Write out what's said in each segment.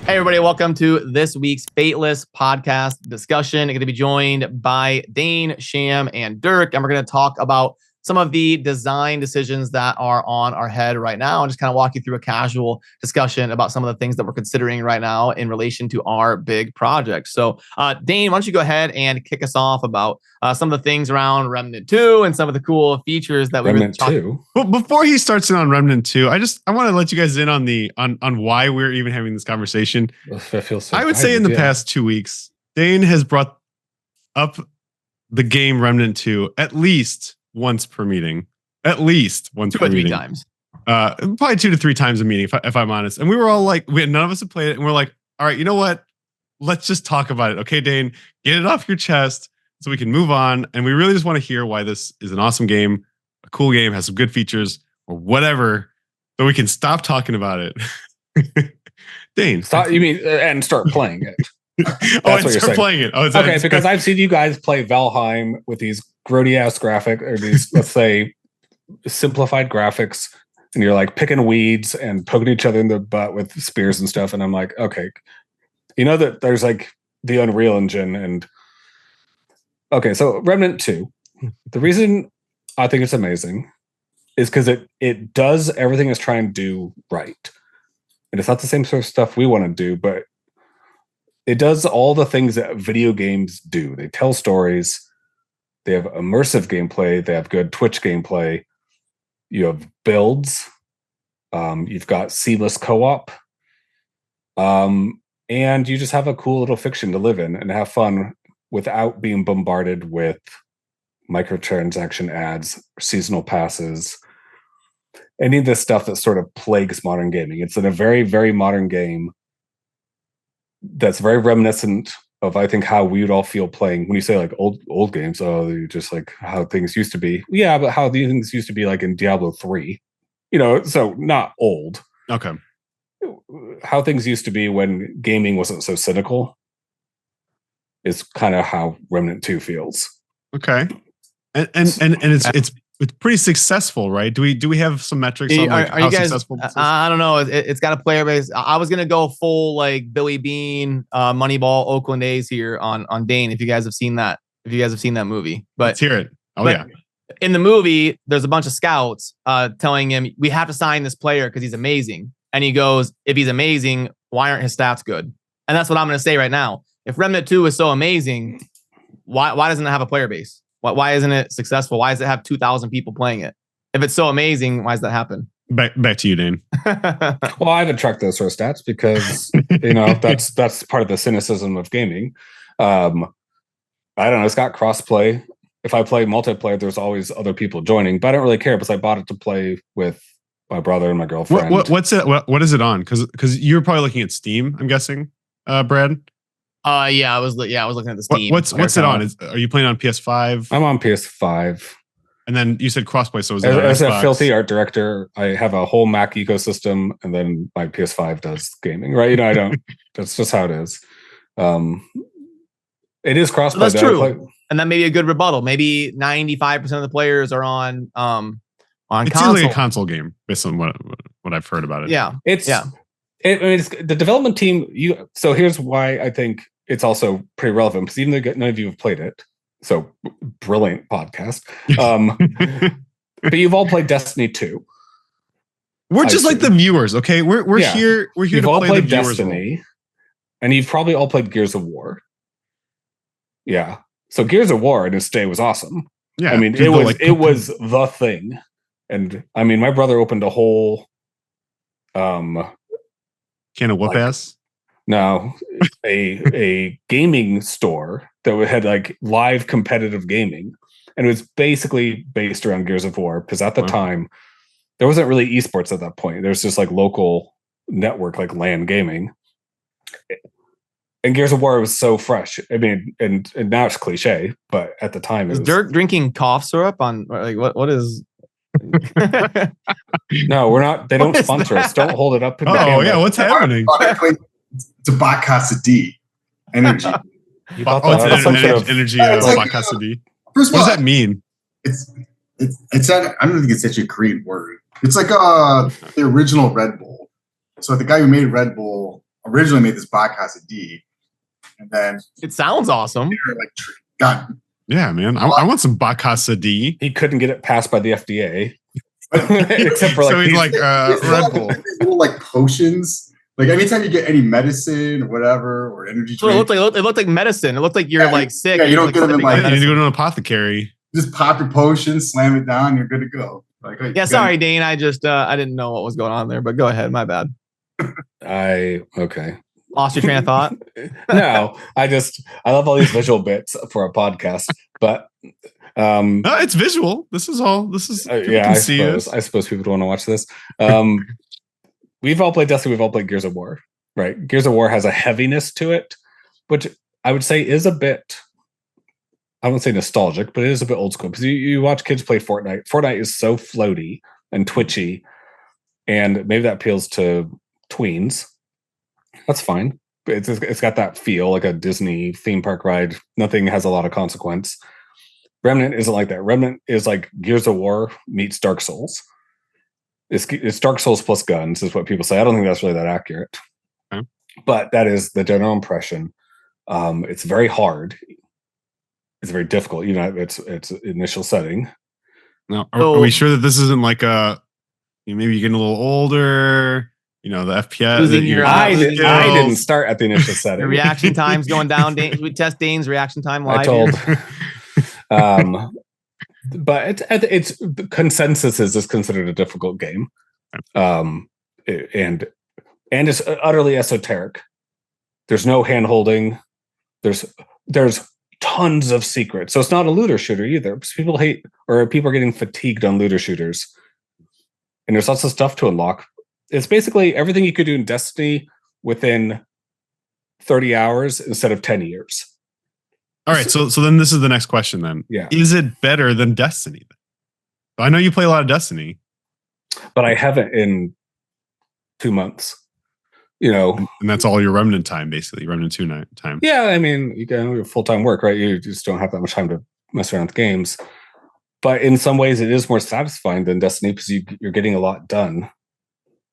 Hey, everybody. Welcome to this week's Fateless Podcast discussion. I'm going to be joined by Dane, Sham, and Dirk, and we're going to talk about some of the design decisions that are on our head right now and just kind of walk you through a casual discussion about some of the things that we're considering right now in relation to our big project. So, Dane, why don't you go ahead and kick us off about some of the things around Remnant 2 and some of the cool features that we were talking. Well, before he starts in on Remnant 2, I want to let you guys in on on why we're even having this conversation. I would say in the past 2 weeks, Dane has brought up the game Remnant 2 at least once per meeting, at least once per meeting. 2 or 3 times. Probably 2 to 3 times a meeting, if I'm honest. And we were all like, none of us had played it, and we're like, all right, you know what? Let's just talk about it, okay, Dane? Get it off your chest so we can move on. And we really just want to hear why this is an awesome game, a cool game, has some good features, or whatever, so we can stop talking about it. Dane, stop. You mean and start playing it? Start playing it. Okay, because I've seen you guys play Valheim with these grody ass graphic or these, let's say, simplified graphics, and you're like picking weeds and poking each other in the butt with spears and stuff. And I'm like, okay, you know that there's like the Unreal Engine and okay, so Remnant 2. The reason I think it's amazing is because it does everything it's trying to do right. And it's not the same sort of stuff we want to do, but it does all the things that video games do. They tell stories. They have immersive gameplay. They have good Twitch gameplay. You have builds. You've got seamless co-op. And you just have a cool little fiction to live in and have fun without being bombarded with microtransaction ads, seasonal passes, any of this stuff that sort of plagues modern gaming. It's in a very, very modern game that's very reminiscent of, I think, how we would all feel playing when you say like old games. Oh, just like how things used to be. Yeah, but how these things used to be like in Diablo 3. So not old. Okay. How things used to be when gaming wasn't so cynical is kind of how Remnant 2 feels. Okay. And it's pretty successful, right? Do we have some metrics on like how successful this is? I don't know. It's got a player base. I was gonna go full like Billy Bean, Moneyball, Oakland A's here on Dane. If you guys have seen that, movie, but let's hear it. Yeah. In the movie, there's a bunch of scouts telling him we have to sign this player because he's amazing, and he goes, if he's amazing, why aren't his stats good? And that's what I'm gonna say right now. If Remnant 2 is so amazing, why doesn't it have a player base? Why isn't it successful? Why does it have 2,000 people playing it? If it's so amazing, why does that happen? Back to you, Dane. Well, I haven't tracked those sort of stats because that's part of the cynicism of gaming. I don't know. It's got crossplay. If I play multiplayer, there's always other people joining, but I don't really care because I bought it to play with my brother and my girlfriend. What is it on? Because you're probably looking at Steam, I'm guessing, Brad. I was looking at the Steam. What's it on? Are you playing on PS5? I'm on PS5. And then you said crossplay, so as a filthy art director, I have a whole Mac ecosystem, and then my PS5 does gaming, right? I don't. That's just how it is. It is crossplay. So that's true, and that may be a good rebuttal. Maybe 95% of the players are on it console. Seems like a console game based on what I've heard about it. Yeah, it's the development team. So here's why I think it's also pretty relevant, because even though none of you have played it, so brilliant podcast. But you've all played Destiny 2. We're just like the viewers, okay? We're here. We're here you've to all play played the viewers Destiny, role. And you've probably all played Gears of War. Yeah. So Gears of War in its day was awesome. Yeah. I mean, it was the thing. And I mean, my brother opened a whole can of whoop ass? No, a gaming store that had like live competitive gaming, and it was basically based around Gears of War, because at the time there wasn't really esports at that point. There was just like local network, like LAN gaming, and Gears of War was so fresh. I mean, and now it's cliche, but at the time, is Dirk drinking cough syrup on like what is? No, we're not. They don't sponsor us. Don't hold it up. Yeah, what's happening? It's a Bacasa D energy. Energy Bacasa D. First of what all, does that mean? It's I don't think it's such a Korean word. It's like the original Red Bull. So the guy who made Red Bull originally made this podcast a D, and then It sounds awesome. they were like, God, Yeah, man. I want some Bacasa D. He couldn't get it passed by the FDA. Except for like So he's these- like Red Bull. little like potions. Like anytime you get any medicine or whatever or energy So it drink, looked like medicine. It looked like you're Yeah, like sick. yeah, you It's don't get them in, something like- You need to medicine. go to an apothecary. just pop your potion, slam it down, you're good to go. Like, Yeah, sorry, Dane. I just I didn't know what was going on there, but go ahead. My bad. Okay. Lost your train of thought. No, I love all these visual bits for a podcast, but No, it's visual. This is people yeah, can see us. I suppose people don't want to watch this. We've all played Destiny. We've all played Gears of War, right? Gears of War has a heaviness to it, which I would say is a bit, I wouldn't say nostalgic, but it is a bit old school because you watch kids play Fortnite. Fortnite is so floaty and twitchy, and maybe that appeals to tweens. That's fine. It's got that feel like a Disney theme park ride. Nothing has a lot of consequence. Remnant isn't like that. Remnant is like Gears of War meets Dark Souls. It's Dark Souls plus guns, is what people say. I don't think that's really that accurate. Okay. But that is the general impression. It's very hard. It's very difficult, even at its initial setting. Now, are we sure that this isn't like maybe you're getting a little older? You know, the FPS. Losing your I skills. didn't start at the initial setting. The reaction time's going down. We test Dane's reaction time live. I told. here. But it's the consensus is considered a difficult game, and it's utterly esoteric. There's no hand holding. There's tons of secrets, so it's not a looter shooter either. Because people hate, or people are getting fatigued on looter shooters, and there's lots of stuff to unlock. It's basically everything you could do in Destiny within 30 hours instead of 10 years. All right, so then this is the next question then. Yeah. Is it better than Destiny? I know you play a lot of Destiny. But I haven't in 2 months. You know, And that's all your Remnant time, basically. Remnant 2 time. yeah, I mean, you got full-time work, right? You just don't have that much time to mess around with games. But in some ways, it is more satisfying than Destiny because you're getting a lot done.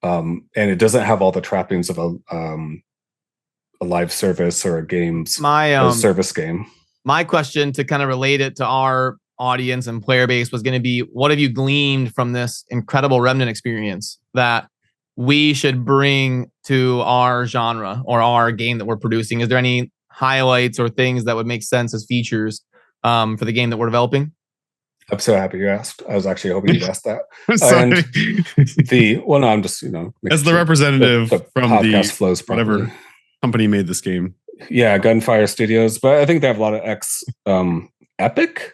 And it doesn't have all the trappings of a live service or a game's My service game. my question to kind of relate it to our audience and player base was going to be, what have you gleaned from this incredible Remnant experience that we should bring to our genre or our game that we're producing? Is there any highlights or things that would make sense as features for the game that we're developing? I'm so happy you asked. I was actually hoping you'd ask that. Sorry. No, I'm just, As making the sure representative the from podcast the flows properly. whatever company made this game. Yeah, Gunfire Studios, but I think they have a lot of Epic.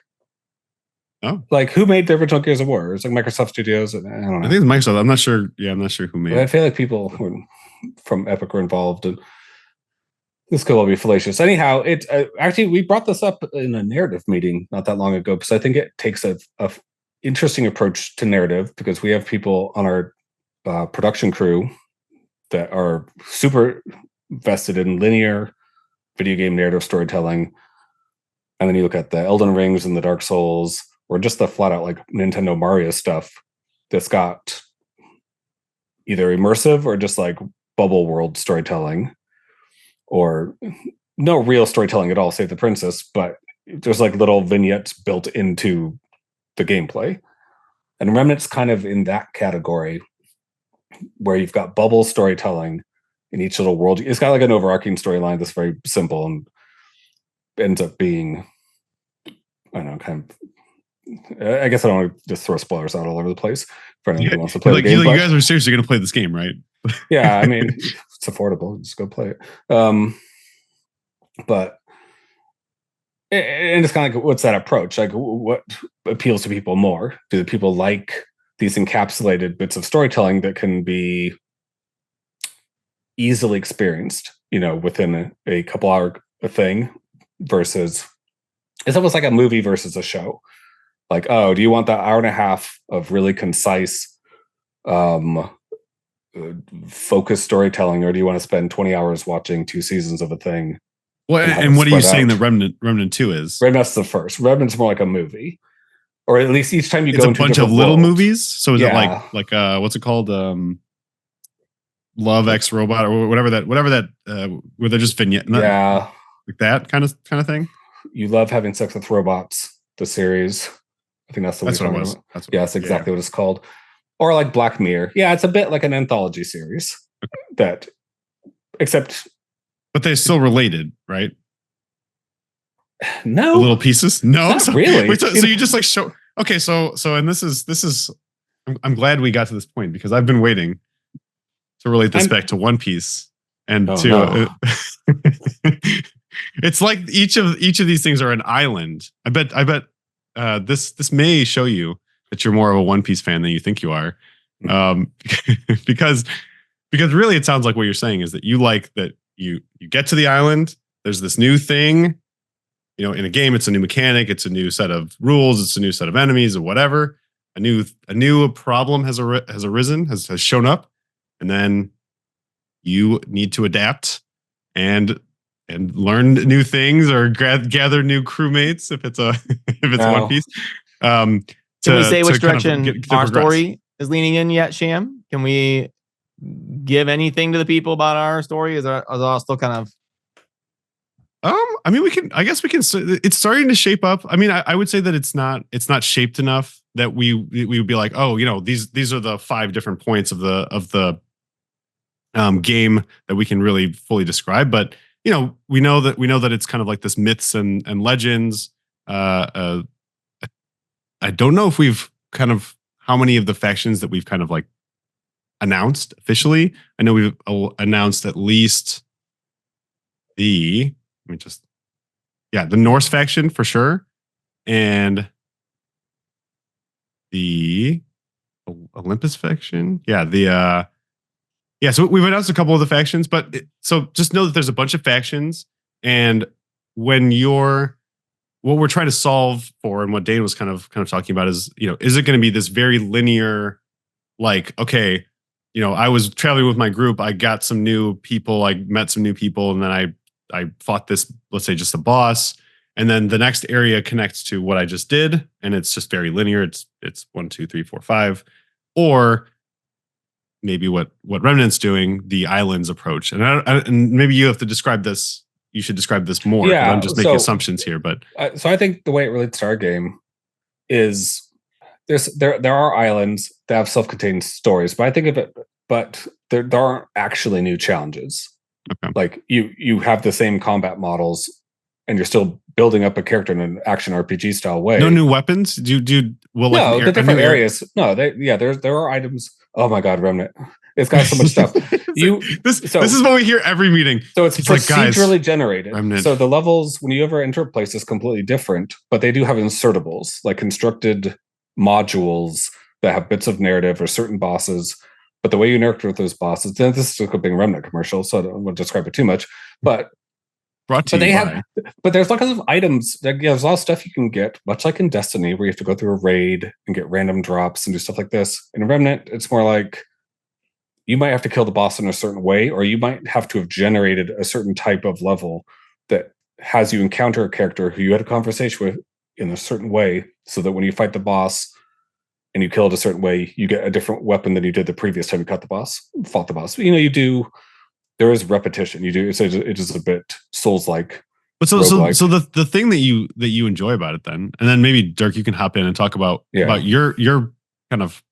Oh. Like who made the original Gears of War? It's like Microsoft Studios. I don't know. I think it's Microsoft. I'm not sure. Yeah, I'm not sure who made But I it. feel like people from Epic were involved, and this could all be fallacious. Anyhow, it actually we brought this up in a narrative meeting not that long ago because I think it takes a interesting approach to narrative because we have people on our production crew that are super vested in linear video game narrative storytelling, and then you look at the Elden Rings and the Dark Souls, or just the flat out like Nintendo Mario stuff that's got either immersive or just like bubble world storytelling, or no real storytelling at all, save the princess, but there's like little vignettes built into the gameplay. And Remnant's kind of in that category where you've got bubble storytelling in each little world. It's got like an overarching storyline that's very simple and ends up being, I don't know, kind of, I guess I don't want to just throw spoilers out all over the place for anyone who wants to play the game. You guys are seriously going to play this game, right? Yeah, I mean, it's affordable. Just go play it. But and it's kind of like, what's that approach? Like, what appeals to people more? Do the people like these encapsulated bits of storytelling that can be easily experienced, within a couple hour thing, versus it's almost like a movie versus a show. Like, oh, do you want that hour and a half of really concise, focused storytelling, or do you want to spend 20 hours watching 2 seasons of a thing? Well, and what are you saying that Remnant 2 is? Remnant's the first. Remnant's more like a movie, or at least each time you It's go a into bunch of little movies. So is it Yeah. like what's it called? Love X Robot or whatever that where they're just vignette, Yeah, like that kind of thing. You love having sex with robots. The series, I think that's what it was. That's exactly what it's called. Or like Black Mirror. Yeah, it's a bit like an anthology series. That, except, but they're still related, right? No, the little pieces. No, not really. Wait, so you just like show. Okay, so and this is. I'm glad we got to this point because I've been waiting to relate this back to One Piece and it's like each of these things are an island. I bet this may show you that you're more of a One Piece fan than you think you are, because really it sounds like what you're saying is that you like that you get to the island. There's this new thing, in a game. It's a new mechanic. It's a new set of rules. It's a new set of enemies or whatever. A new problem has arisen, has shown up, and then you need to adapt and learn new things or gather new crewmates if it's One Piece. Can we say which direction our story is leaning in yet, Sham? Can we give anything to the people about our story? Is it all still kind of? I mean, I guess we can. It's starting to shape up. I mean, I would say that it's not shaped enough that we would be like, oh, these are the 5 different points of the game that we can really fully describe. But we know that it's kind of like this myths and legends. I don't know if we've kind of how many of the factions that we've kind of like announced officially. I know we've announced at least the Norse faction for sure, and the Olympus faction. So we've announced a couple of the factions, but so just know that there's a bunch of factions, and what we're trying to solve for, and what Dane was kind of talking about is, is it going to be this very linear, like, okay, I was traveling with my group, I got some new people, I met some new people, and then I fought this, let's say, just a boss, and then the next area connects to what I just did, and it's just very linear. It's 1, 2, 3, 4, 5, or maybe what Remnant's doing, the islands approach, and maybe you have to describe this. You should describe this more. Yeah, I'm just making assumptions here, but so I think the way it relates to our game is there are islands that have self-contained stories, but I think of it, but there aren't actually new challenges. Okay. Like you have the same combat models, and you're still building up a character in an action RPG style way. No new weapons. The different areas. No, there are items. Oh my God, Remnant! It's got so much stuff. This is what we hear every meeting. So it's procedurally generated. Remnant. So the levels, when you ever enter a place, is completely different, but they do have insertables, like constructed modules that have bits of narrative or certain bosses. But the way you interact with those bosses, then this is a big Remnant commercial, so I don't want to describe it too much. But there's lots of items. There's a lot of stuff you can get, much like in Destiny, where you have to go through a raid and get random drops and do stuff like this. In Remnant, it's more like you might have to kill the boss in a certain way, or you might have to have generated a certain type of level that has you encounter a character who you had a conversation with in a certain way, so that when you fight the boss and you kill it a certain way, you get a different weapon than you did the previous time you fought the boss. There is repetition. It is a bit Souls-like. But so the thing that you enjoy about it then, and then maybe Dirk, you can hop in and talk about your kind of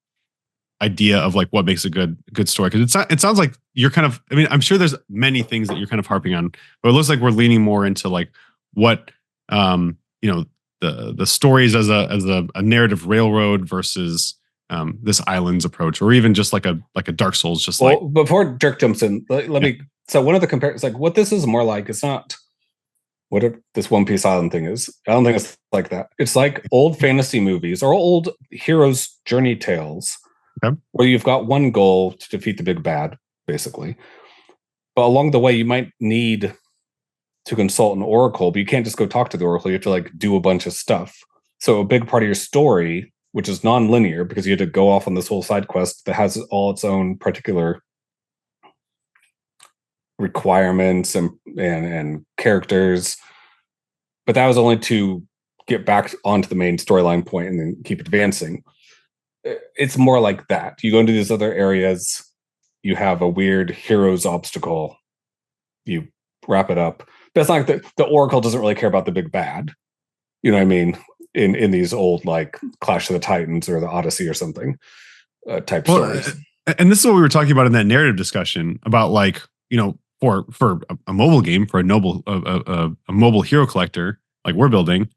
idea of like what makes a good story, because it sounds like you're kind of, I mean, I'm sure there's many things that you're kind of harping on, but it looks like we're leaning more into like what the stories as a narrative railroad versus this islands approach, or even just like a Dark Souls. Before Dirk jumps in, let me. So one of the comparisons, like what this is more like, it's not what this One Piece Island thing is. I don't think it's like that. It's like old fantasy movies or old heroes' journey tales, where you've got one goal to defeat the big bad, basically. But along the way, you might need to consult an oracle, but you can't just go talk to the oracle. You have to like do a bunch of stuff. So a big part of your story, which is non-linear, because you had to go off on this whole side quest that has all its own particular requirements and characters, but that was only to get back onto the main storyline point and then keep advancing. It's more like that. You go into these other areas, you have a weird hero's obstacle. You wrap it up. But it's not like the Oracle doesn't really care about the big bad. You know what I mean? In these old like Clash of the Titans or the Odyssey or something type stories. And this is what we were talking about in that narrative discussion about, like, you know, for a mobile game, for a mobile hero collector like we're building.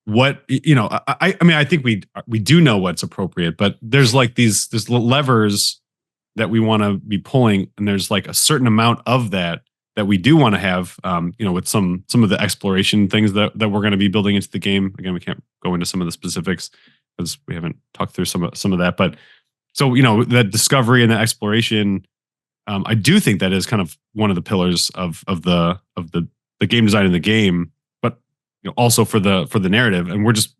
What, you know, I mean, I think we do know what's appropriate, but there's like there's levers that we want to be pulling, and there's like a certain amount of that we do want to have, you know, with some of the exploration things that we're going to be building into the game. Again, we can't go into some of the specifics because we haven't talked through some of that. But so, you know, that discovery and the exploration, I do think that is kind of one of the pillars of the game design in the game. But, you know, also for the narrative, and we're just,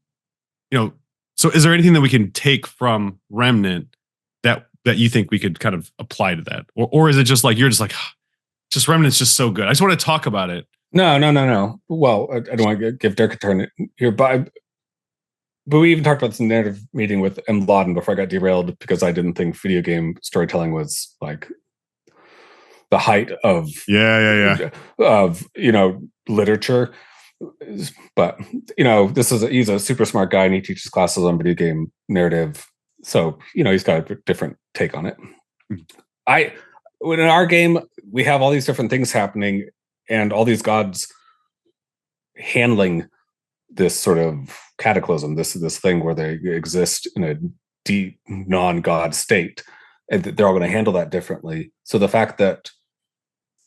you know, so is there anything that we can take from Remnant that you think we could kind of apply to that, or is it just like you're just like, just Remnant's just so good, I just want to talk about it? No. Well, I don't want to give Dirk a turn here, but we even talked about this narrative meeting with M. Laden before I got derailed because I didn't think video game storytelling was like the height of of, you know, literature. But, you know, he's a super smart guy and he teaches classes on video game narrative. So, you know, he's got a different take on it. In our game, we have all these different things happening and all these gods handling this sort of cataclysm, this thing where they exist in a deep non-god state, and they're all going to handle that differently. So the fact that,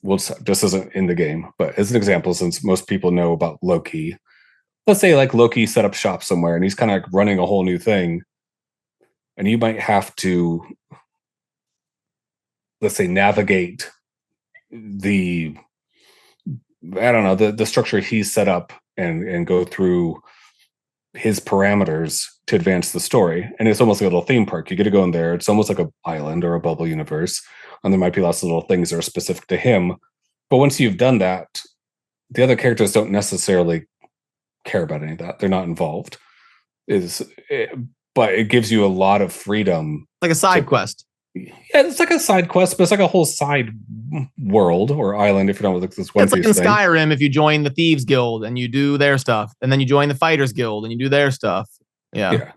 well, this isn't in the game, but as an example, since most people know about Loki, let's say like Loki set up shop somewhere and he's kind of like running a whole new thing, and you might have to, let's say, navigate the structure he's set up and go through his parameters to advance the story. And it's almost like a little theme park. You get to go in there. It's almost like an island or a bubble universe. And there might be lots of little things that are specific to him. But once you've done that, the other characters don't necessarily care about any of that. They're not involved. But it gives you a lot of freedom. Like a side quest. Yeah, it's like a side quest, but it's like a whole side world or island if you don't look at this one. It's like in Skyrim, if you join the Thieves Guild and you do their stuff, and then you join the Fighters Guild and you do their stuff. Yeah.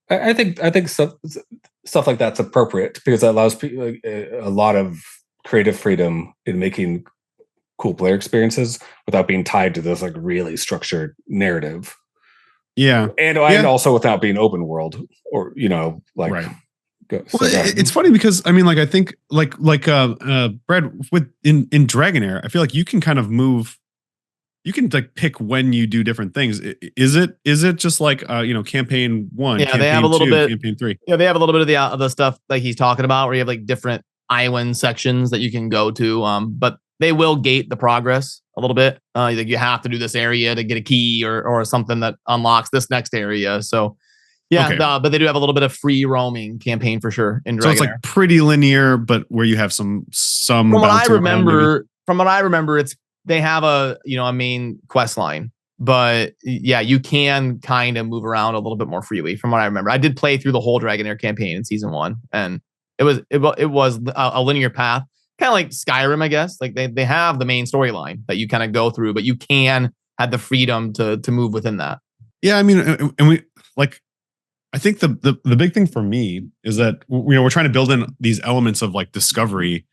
I think stuff like that's appropriate because that allows people a lot of creative freedom in making cool player experiences without being tied to this like really structured narrative. Yeah, and also without being open world or, you know, like. Right. It's funny because I mean, like, I think like Brad with in Dragonair, I feel like you can kind of move. You can like pick when you do different things. Is it just like you know, campaign 1? Yeah, campaign they have a little 2, bit. Campaign 3. Yeah, they have a little bit of the stuff like he's talking about, where you have like different island sections that you can go to. But they will gate the progress a little bit. Like you have to do this area to get a key or something that unlocks this next area. So. Yeah, okay. But they do have a little bit of free roaming campaign for sure in Dragonair. So it's like pretty linear, but where you have some. From what I remember, it's they have a main quest line, but yeah, you can kind of move around a little bit more freely. From what I remember, I did play through the whole Dragonair campaign in season 1, and it was a linear path, kind of like Skyrim, I guess. Like they have the main storyline that you kind of go through, but you can have the freedom to move within that. Yeah, I mean, and we like. I think the big thing for me is that, you know, we're trying to build in these elements of like discovery,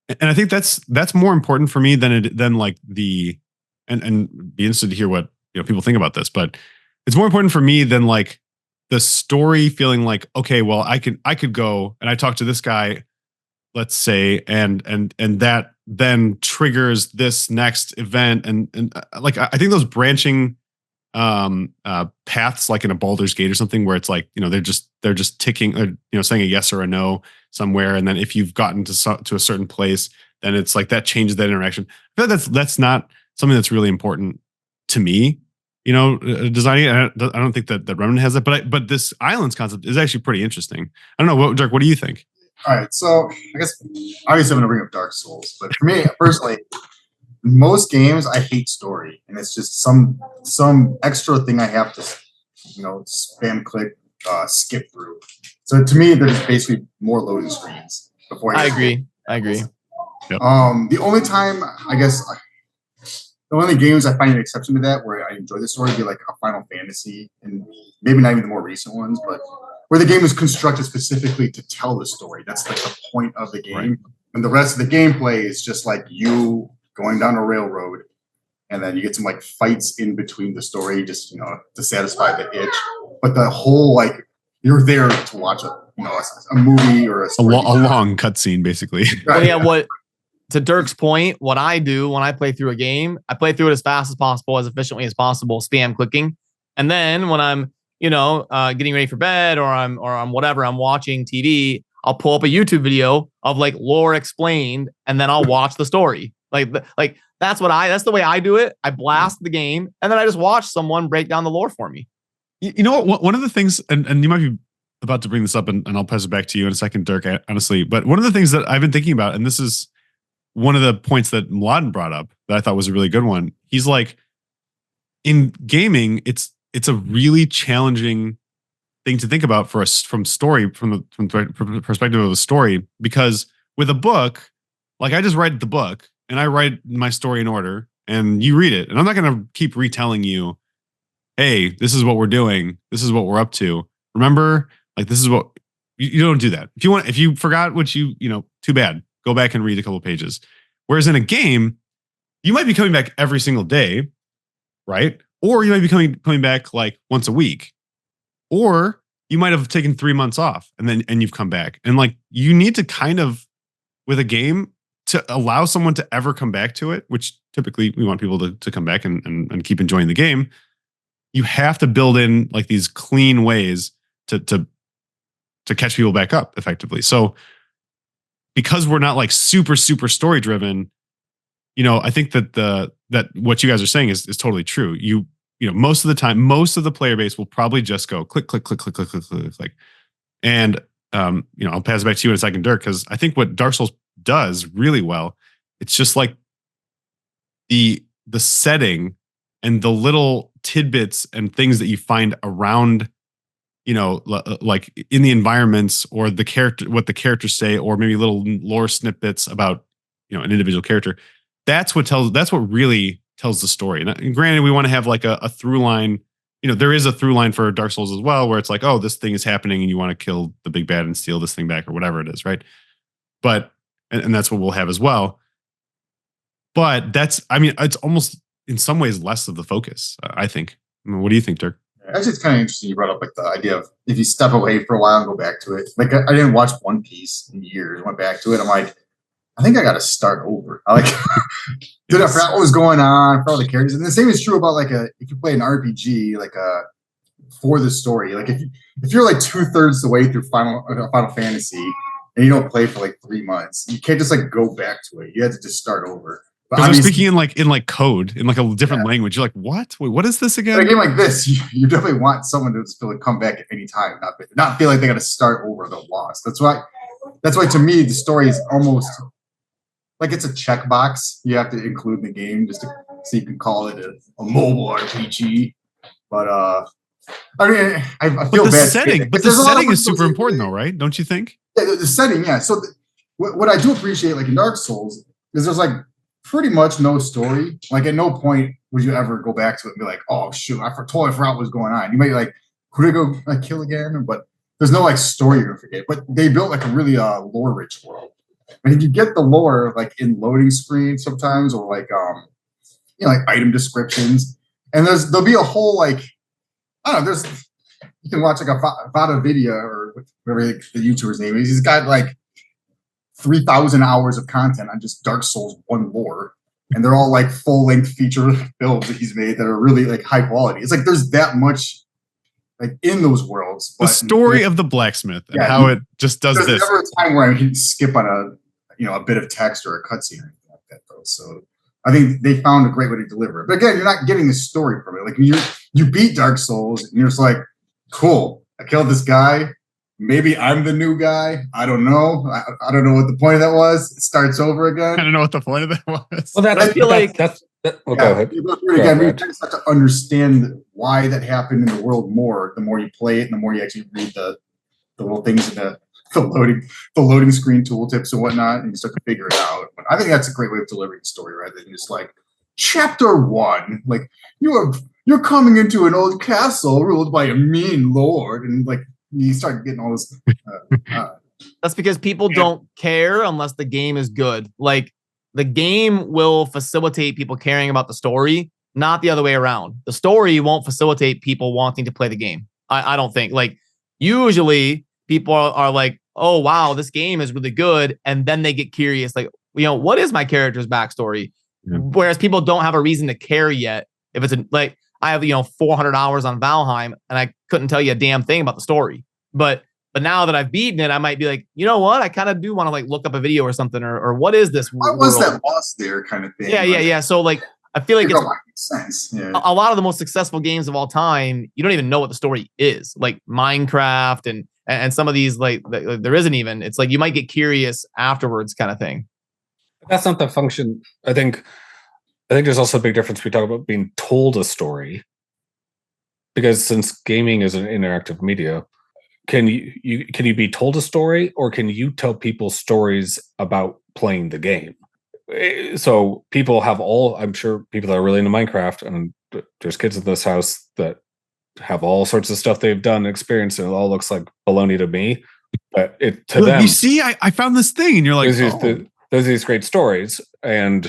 and I think that's more important for me than like the and be interested to hear what, you know, people think about this, but it's more important for me than like the story feeling like, okay, well, I could go and I talk to this guy, let's say, and that then triggers this next event, and like I think those branching paths, like in a Baldur's Gate or something, where it's like, you know, they're just ticking, or, you know, saying a yes or a no somewhere, and then if you've gotten to a certain place, then it's like that changes that interaction. I feel like that's not something that's really important to me, you know, designing. I don't think that Remnant has that, but this islands concept is actually pretty interesting. I don't know, Dirk, what do you think? All right, so I guess obviously I'm going to bring up Dark Souls, but for me personally, most games I hate story, and it's just some extra thing I have to, you know, spam click, skip through. So to me, they're just basically more loading screens before. I agree. Yep. The only time, I guess, the only games I find an exception to that where I enjoy the story would be like a Final Fantasy, and maybe not even the more recent ones, but where the game is constructed specifically to tell the story. That's like the point of the game. Right. And the rest of the gameplay is just like you going down a railroad, and then you get some like fights in between the story, just, you know, to satisfy the itch. But the whole, like, you're there to watch a movie or a long cutscene, basically. Well, yeah, what to Dirk's point, what I do when I play through a game, I play through it as fast as possible, as efficiently as possible, spam clicking. And then when I'm, getting ready for bed or I'm whatever, I'm watching TV, I'll pull up a YouTube video of like lore explained, and then I'll watch the story. Like that's the way I do it. I blast the game, and then I just watch someone break down the lore for me. You know what? One of the things, and you might be about to bring this up, and I'll pass it back to you in a second, Dirk, honestly. But one of the things that I've been thinking about, and this is one of the points that Mladen brought up that I thought was a really good one. He's like, in gaming, it's a really challenging thing to think about for us from the perspective of a story, because with a book, like I just write the book and I write my story in order and you read it, and I'm not going to keep retelling you, hey, this is what we're doing, this is what we're up to. Remember, like, this is what you don't do that. If you forgot what too bad, go back and read a couple of pages. Whereas in a game, you might be coming back every single day, right? Or you might be coming back like once a week, or you might have taken 3 months off and you've come back. And like, you need to kind of, with a game, to allow someone to ever come back to it, which typically we want people to come back and keep enjoying the game. You have to build in like these clean ways to catch people back up effectively. So because we're not like super story driven, I think that what you guys are saying is totally true. Most of the time, most of the player base will probably just go click, click, click, click, click, click, click, click. And I'll pass it back to you in a second, Dirk, because I think what Dark Souls does really well, it's just like the setting and the little tidbits and things that you find around, like in the environments, or what the characters say, or maybe little lore snippets about, an individual character. That's what really tells the story. And granted, we want to have like a through line. There is a through line for Dark Souls as well, where it's like, oh, this thing is happening and you want to kill the big bad and steal this thing back, or whatever it is, right? But, and that's what we'll have as well. But it's almost in some ways less of the focus, I think. What do you think, Dirk? Actually, it's kind of interesting you brought up like the idea of if you step away for a while and go back to it. Like I didn't watch One Piece in years, went back to it. I'm like, I think I got to start over. I forgot what was going on, I forgot all the characters. And the same is true about like if you play an RPG, like for the story. Like if you're like 2/3 the way through Final Fantasy and you don't play for like 3 months, you can't just like go back to it. You have to just start over. Because they're speaking in like code, in like a different language. You're like, what? Wait, what is this again? In a game like this, you definitely want someone to just feel like come back at any time, not feel like they got to start over the loss. That's why to me the story is almost like it's a checkbox you have to include in the game just so you can call it a mobile RPG. But I feel bad. But the setting is super important, though, right? Don't you think? Yeah, the setting, yeah. So what I do appreciate, like in Dark Souls, is there's like pretty much no story. Like at no point would you ever go back to it and be like, oh shoot, I totally forgot what was going on. You might like, who did I go like kill again? But there's no like story you're gonna forget. But they built like a really lore rich world. And you get the lore like in loading screens sometimes, or like like item descriptions. And there'll be a whole like, I don't know, you can watch like a Vada video or whatever the YouTuber's name is. He's got like 3,000 hours of content on just Dark Souls 1 lore, and they're all like full-length feature builds that he's made that are really like high quality. It's like there's that much like in those worlds. But the story of the blacksmith and how it just does this. There's never a time where I can skip on a bit of text or a cutscene or anything like that, though. So I think they found a great way to deliver it. But again, you're not getting the story from it. Like you beat Dark Souls, and you're just like, cool, I killed this guy. Maybe I'm the new guy. I don't know. I don't know what the point of that was. It starts over again. I don't know what the point of that was. Well, I feel like go ahead. You go through it again. You just have to understand why that happened in the world more. The more you play it, and the more you actually read the the little things in the loading screen tooltips and whatnot, and you start to figure it out. But I think that's a great way of delivering the story rather than just like chapter 1, like you're coming into an old castle ruled by a mean lord, and like you start getting all this. That's because people don't care unless the game is good. Like the game will facilitate people caring about the story, not the other way around. The story won't facilitate people wanting to play the game. I don't think. Like usually people are like, oh wow, this game is really good, and then they get curious, like, what is my character's backstory? Yeah. Whereas people don't have a reason to care yet. If it's like I have 400 hours on Valheim and I couldn't tell you a damn thing about the story, but now that I've beaten it, I might be like, you know what? I kind of do want to like look up a video or something, or what is this? What was that boss there kind of thing? Yeah. So like, I feel like it's sense. Yeah. A lot of the most successful games of all time, you don't even know what the story is. Like Minecraft and some of these, like there isn't even. It's like you might get curious afterwards, kind of thing. That's not the function. I think there's also a big difference. We talk about being told a story, because since gaming is an interactive media, can you be told a story, or can you tell people stories about playing the game? So people have I'm sure people that are really into Minecraft, and there's kids in this house that have all sorts of stuff they've done and experienced, and it all looks like baloney to me. But them, you see, I found this thing, and you're like, there's these great stories. And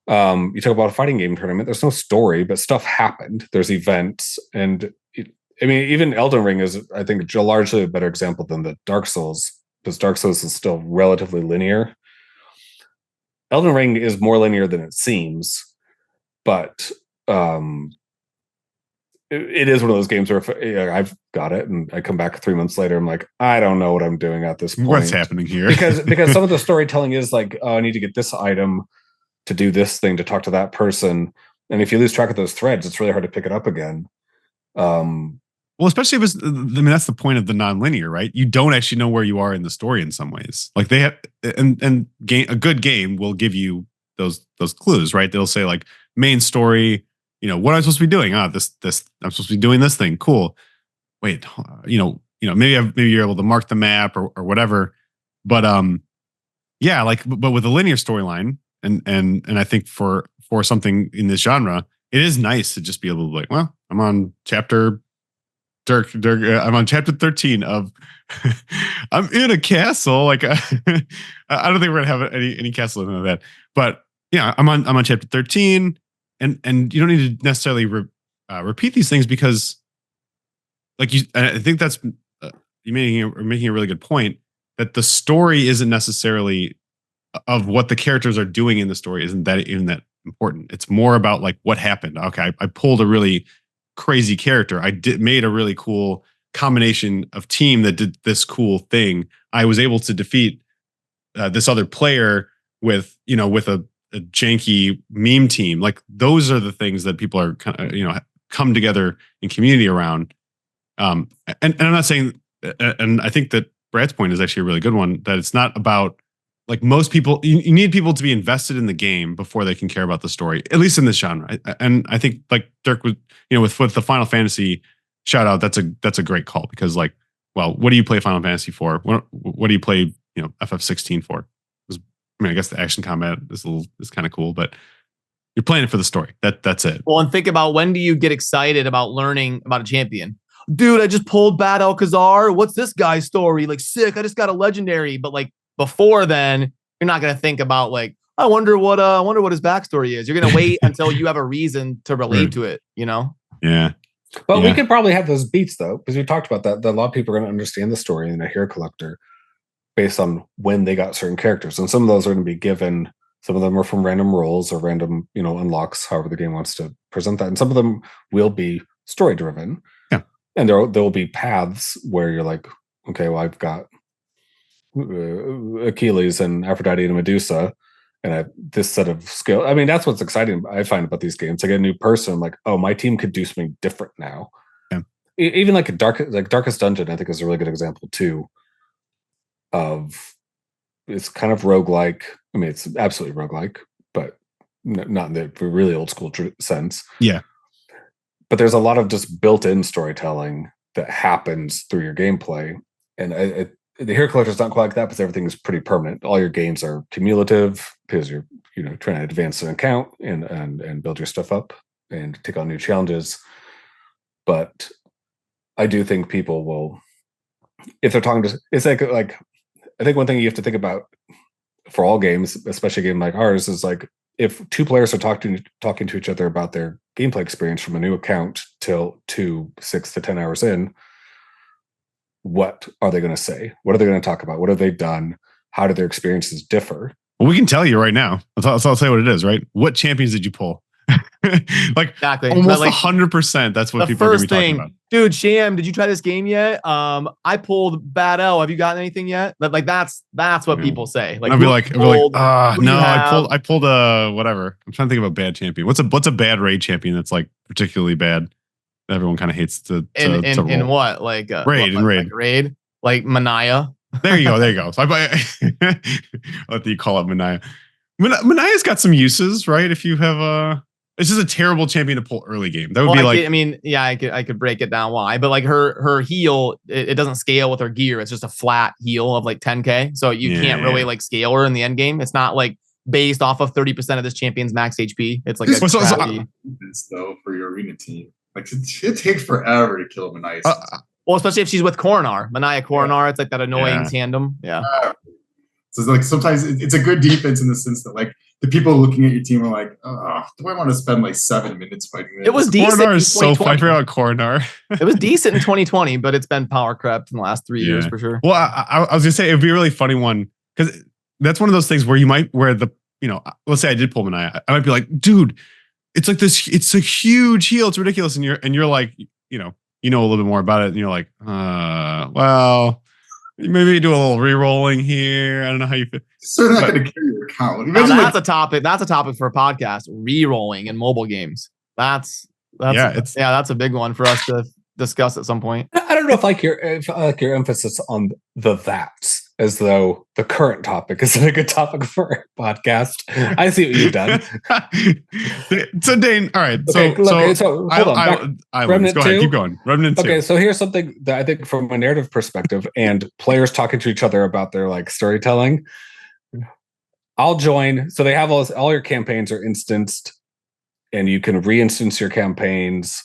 you talk about a fighting game tournament. There's no story, but stuff happened. There's events, and even Elden Ring is, I think, largely a better example than the Dark Souls, because Dark Souls is still relatively linear. Elden Ring is more linear than it seems, but it is one of those games where I've got it and I come back 3 months later, I'm like, I don't know what I'm doing at this point. What's happening here? because some of the storytelling is like, oh, I need to get this item to do this thing, to talk to that person. And if you lose track of those threads, it's really hard to pick it up again. Well, especially if that's the point of the non-linear, right? You don't actually know where you are in the story in some ways. Like they have, and a good game will give you those clues, right? They'll say like main story, what am I supposed to be doing? This I'm supposed to be doing this thing. Cool. Wait, maybe you're able to mark the map or whatever. But but with a linear storyline, and I think for something in this genre, it is nice to just be able to like, well, I'm on chapter. Dirk, I'm on chapter 13 of I'm in a castle. Like I don't think we're gonna have any castle in that. But yeah, I'm on chapter 13, and you don't need to necessarily repeat these things, because like I think that's you're making a really good point, that the story isn't necessarily of what the characters are doing in the story isn't that even that important. It's more about like what happened. Okay, I pulled a really crazy character. I made a really cool combination of team that did this cool thing. I was able to defeat this other player with a janky meme team. Like those are the things that people are come together in community around. And I'm not saying, and I think that Brad's point is actually a really good one, that it's not about like most people, you need people to be invested in the game before they can care about the story, at least in this genre. And I think like Dirk was, with the Final Fantasy shout out, that's a great call, because like, well, what do you play Final Fantasy for? What do you play, FF16 for? I guess the action combat is kind of cool, but you're playing it for the story. That's it. Well, and think about, when do you get excited about learning about a champion? Dude, I just pulled Bad Alcazar. What's this guy's story? Like, sick. I just got a legendary. But like, before then, you're not going to think about like, I wonder what his backstory is. You're going to wait until you have a reason to relate to it, Yeah. But we could probably have those beats though, because we talked about that a lot of people are going to understand the story in a hero collector based on when they got certain characters. And some of those are going to be given, some of them are from random rolls or random, unlocks, however the game wants to present that. And some of them will be story driven. Yeah. And there will be paths where you're like, okay, well, I've got Achilles and Aphrodite and Medusa, and this set of skill. I mean, that's what's exciting I find about these games. I get a new person, I'm like, oh, my team could do something different now. Yeah. Even like Darkest Dungeon, I think is a really good example too. It's kind of roguelike. I mean, it's absolutely roguelike, but not in the really old school sense. Yeah. But there's a lot of just built-in storytelling that happens through your gameplay. And the hero collector is not quite like that, because everything is pretty permanent. All your games are cumulative because you're trying to advance an account and build your stuff up and take on new challenges. But I do think people will, if they're talking to, it's like I think one thing you have to think about for all games, especially a game like ours, is like if two players are talking to each other about their gameplay experience from a new account till 6 to 10 hours in, what are they going to say? What are they going to talk about? What have they done? How do their experiences differ? Well, we can tell you right now. I'll say what it is, right? What champions did you pull? Like exactly. Almost 100%. That's what people are going to be talking about. Dude, Sham, did you try this game yet? I pulled Bad L. Have you gotten anything yet? Like that's what people say. Like I'll be like, no, I pulled a whatever. I'm trying to think of a bad champion. What's a bad raid champion that's like particularly bad? Everyone kind of hates to in what? Like raid. Like Manaya. There you go. So what do you call it, Manaya? Manaya's got some uses, right? If you have it's just a terrible champion to pull early game. That would be I could break it down why, but like her heal, it doesn't scale with her gear. It's just a flat heal of like 10k, so you can't really like scale her in the end game. It's not like based off of 30% of this champion's max HP. It's like though for your arena team, like it takes forever to kill Manaya. Well, especially if she's with Coronar, Manaya Coronar, it's like that annoying tandem. Yeah. So it's like sometimes it's a good defense in the sense that like the people looking at your team are like, do I want to spend like 7 minutes fighting this? It was decent. Coronar is so fun. I forgot about Coronar. It was decent in 2020, but it's been power crept in the last 3 years for sure. Well, I was gonna say it'd be a really funny one because that's one of those things where let's say I did pull Manaya, I might be like, dude, it's like this, it's a huge heal, it's ridiculous, and you're like, you know a little bit more about it, and you're like, well. Maybe do a little re-rolling here. I don't know how you feel. So not going to carry your account. That's a topic. That's a topic for a podcast. Re-rolling in mobile games. That's a big one for us to discuss at some point. I don't know if I like your emphasis on the that's as though the current topic is a good topic for a podcast. I see what you've done. So Dane, all right. Okay, so hold on. Remnant 2? Keep going. Remnant 2. Okay, so here's something that I think from a narrative perspective and players talking to each other about their like storytelling. I'll join. So they have all your campaigns are instanced, and you can re-instance your campaigns.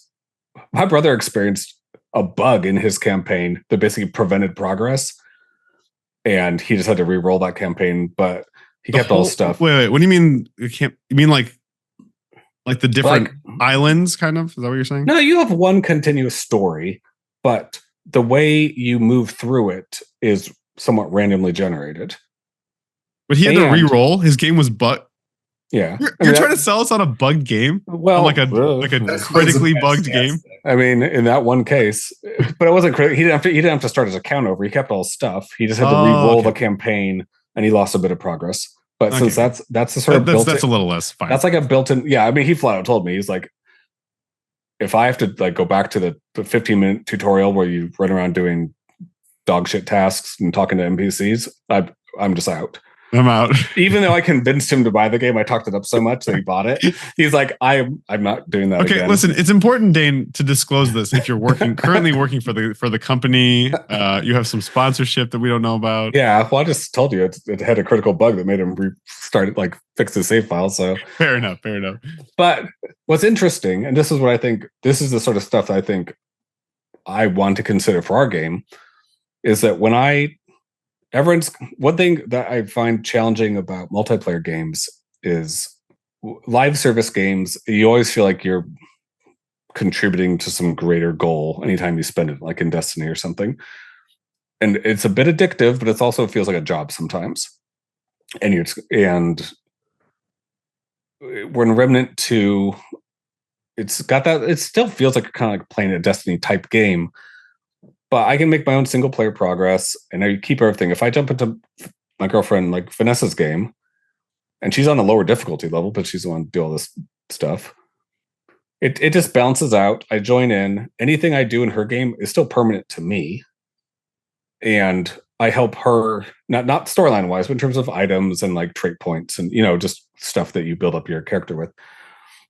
My brother experienced a bug in his campaign that basically prevented progress. And he just had to re-roll that campaign, but he kept all stuff. Wait. What do you mean? You mean like the different islands, kind of? Is that what you're saying? No, you have one continuous story, but the way you move through it is somewhat randomly generated. But he had to re-roll. His game was bugged. Yeah, you're trying to sell us on a bugged game? Well, like a critically bugged game. I mean, in that one case, but it wasn't critical. He didn't have to start his account over. He kept all his stuff. He just had to re-roll the campaign, and he lost a bit of progress. But since that's the sort of that's a little less fine. That's like a built-in. Yeah, I mean, he flat out told me, he's like, if I have to like go back to the 15-minute tutorial where you run around doing dog shit tasks and talking to NPCs, I'm just out. I'm out. Even though I convinced him to buy the game, I talked it up so much that he bought it. He's like, I'm not doing that. Okay, listen, it's important, Dane, to disclose this. If you're currently working for the company, you have some sponsorship that we don't know about. Yeah, well, I just told you it had a critical bug that made him restart, like fix the save file. So fair enough. But what's interesting, and this is what I think, this is the sort of stuff that I think I want to consider for our game, is that when one thing that I find challenging about multiplayer games is live service games. You always feel like you're contributing to some greater goal anytime you spend it, like in Destiny or something. And it's a bit addictive, but it also feels like a job sometimes. And when Remnant 2, it's got that, it still feels like kind of like playing a Destiny type game. But I can make my own single player progress, and I keep everything. If I jump into my girlfriend, like Vanessa's game, and she's on a lower difficulty level, but she's the one to do all this stuff, it just balances out. I join in. Anything I do in her game is still permanent to me. And I help her, not storyline wise, but in terms of items and like trait points and, just stuff that you build up your character with.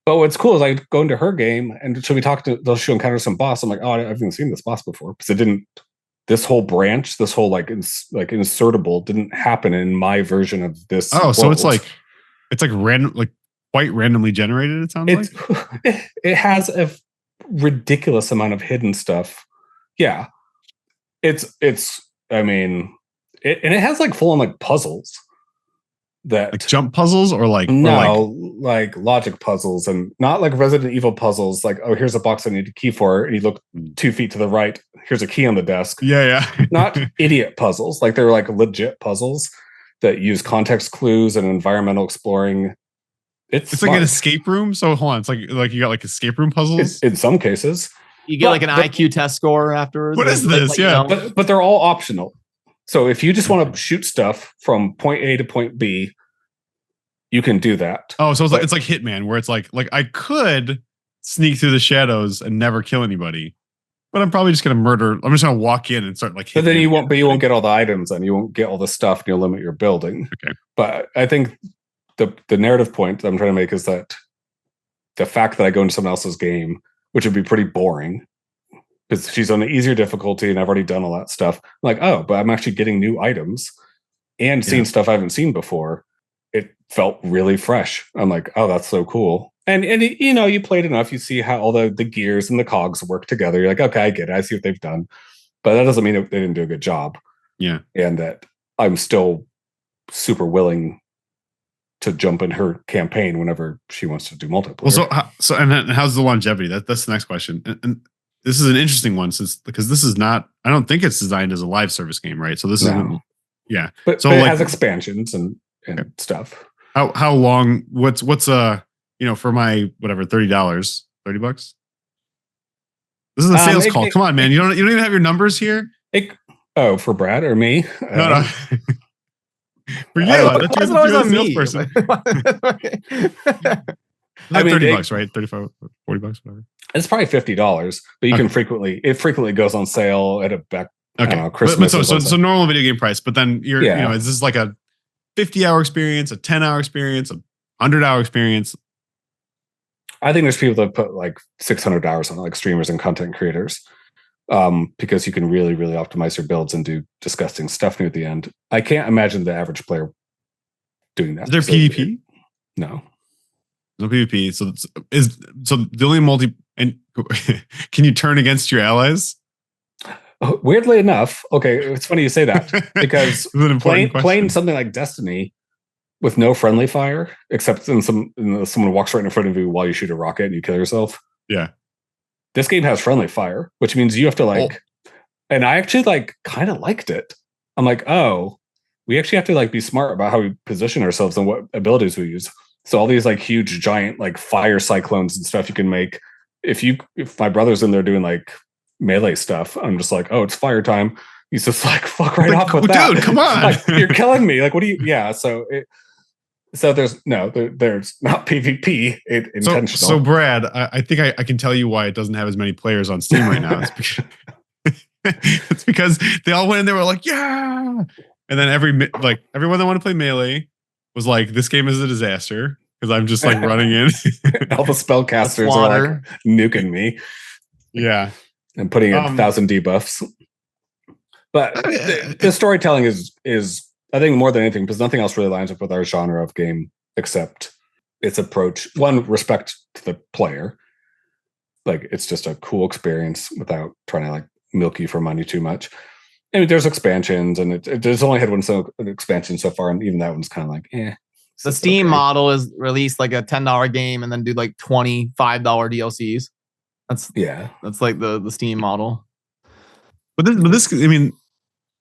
But what's cool is I go into her game and she'll encounter some boss. I'm like, oh, I've never seen this boss before because they this whole branch, this whole like insertable didn't happen in my version of this. Oh, so world. it's like random, like quite randomly generated. It sounds like it has a ridiculous amount of hidden stuff. Yeah, it's. I mean, and it has like full on like puzzles. That like jump puzzles or like like logic puzzles, and not like Resident Evil puzzles. Like, oh, here's a box I need a key for, and you look 2 feet to the right. Here's a key on the desk. Yeah. Not idiot puzzles. Like they're like legit puzzles that use context clues and environmental exploring. It's like an escape room. So hold on, it's like you got like escape room puzzles in some cases. You get like an IQ test score afterwards. What is this? Yeah, but they're all optional. So if you just want to shoot stuff from point A to point B, you can do that. Oh, so it's like Hitman, where it's like I could sneak through the shadows and never kill anybody, but I'm probably just gonna murder. I'm just gonna walk in and start like. But then you won't get all the items, and you won't get all the stuff, and you'll limit your building. Okay. But I think the narrative point that I'm trying to make is that the fact that I go into someone else's game, which would be pretty boring, because she's on an easier difficulty and I've already done all that stuff. I'm like, oh, but I'm actually getting new items and seeing stuff I haven't seen before. It felt really fresh. I'm like, oh, that's so cool. And you know, you played enough, you see how all the gears and the cogs work together. You're like, okay, I get it. I see what they've done. But that doesn't mean they didn't do a good job. Yeah. And that I'm still super willing to jump in her campaign whenever she wants to do multiplayer. Well, and how's the longevity? That's the next question. And this is an interesting one because this is not. I don't think it's designed as a live service game, right? So this is, yeah. But it has expansions and stuff. How long? What's for my whatever $30, $30? This is a sales call. Come on, man. You don't even have your numbers here. For Brad or me? No. For you, that's always on me. I mean, $30, right? $35, $40, whatever. It's probably $50, but you can frequently goes on sale at a Christmas. So normal video game price, but then is this like a 50-hour experience, a 10-hour experience, a 100-hour experience? I think there's people that put like 600 hours on it, like streamers and content creators. Because you can really, really optimize your builds and do disgusting stuff near the end. I can't imagine the average player doing that. Is there PvP? No PvP. So the only and can you turn against your allies? Weirdly enough, okay, it's funny you say that because playing something like Destiny with no friendly fire, except when someone walks right in front of you while you shoot a rocket and you kill yourself. Yeah. This game has friendly fire, which means you have to and I actually kind of liked it. I'm like, oh, we actually have to be smart about how we position ourselves and what abilities we use. So all these huge giant fire cyclones and stuff you can make. If my brother's in there doing melee stuff, I'm just like, oh, it's fire time. He's just fuck right off with that. Dude, come on. You're killing me. What do you, yeah. So there's not PvP intentional. So Brad, I think I can tell you why it doesn't have as many players on Steam right now. It's because they all went in there were like, yeah. And then everyone that wanted to play Melee was like, this game is a disaster because I'm just running in. All the spellcasters are nuking me. Yeah. And putting in 1,000 debuffs. But the storytelling is I think more than anything, because nothing else really lines up with our genre of game except its approach. One, respect to the player. It's just a cool experience without trying to milk you for money too much. I mean, there's expansions, and there's only had an expansion so far, and even that one's kind of The Steam model is release a $10 game and then do $25 DLCs. That's the Steam model. But this, I mean.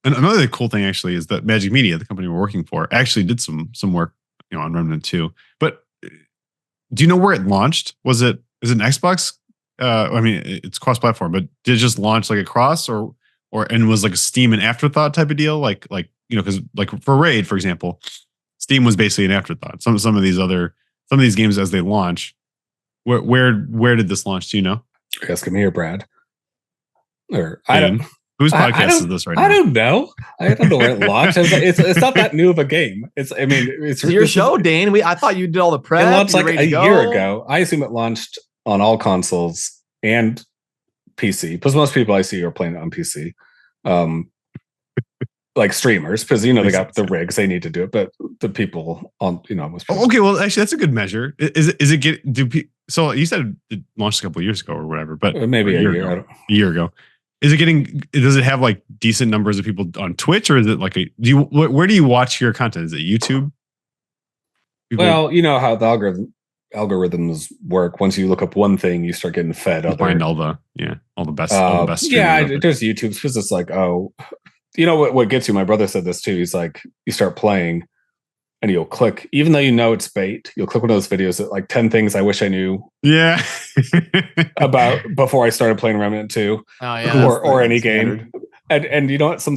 And another cool thing actually is that Magic Media, the company we're working for, actually did some work, on Remnant 2. But do you know where it launched? Is it an Xbox? I mean, it's cross-platform, but did it just launch across, or was a Steam an afterthought type of deal? Because for Raid, for example, Steam was basically an afterthought. Some of these games as they launch, where did this launch? Do you know? You're asking me or Brad? Or I don't. Whose podcast is this right now? I don't know. I don't know where it launched. It's not that new of a game. It's your show, Dane. I thought you did all the prep. It launched a year ago. I assume it launched on all consoles and PC, because most people I see are playing it on PC. like streamers, because they got the rigs, they need to do it, but the people on okay, well actually that's a good measure. Is it get so you said it launched a couple of years ago or whatever, but maybe a year ago. Is it does it have like decent numbers of people on Twitch, or is it like where do you watch your content? Is it YouTube? Well, you know how the algorithms work. Once you look up one thing, you start getting fed find all the best there's YouTube, because it's like, oh, you know what gets you? My brother said this too. He's like, you start playing and you'll click, even though you know it's bait, you'll click one of those videos that like 10 things I wish I knew about before I started playing Remnant 2 or any game. And you know what?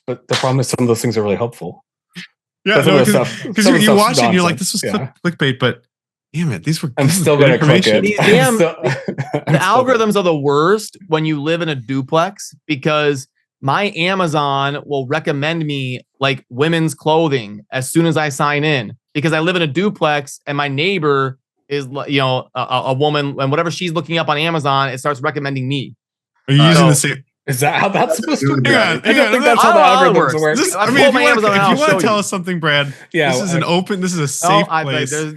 But the problem is some of those things are really helpful. Yeah, because you watch it and you're like, this was clickbait, but damn it, I'm still going to click it. The algorithms are the worst when you live in a duplex, because my Amazon will recommend me like women's clothing as soon as I sign in, because I live in a duplex and my neighbor is, a woman, and whatever she's looking up on Amazon, it starts recommending me. Are you using the same? Is that how that's supposed to work? I don't think that's how the algorithms work. If you want to tell us something, Brad, this is a safe place. There's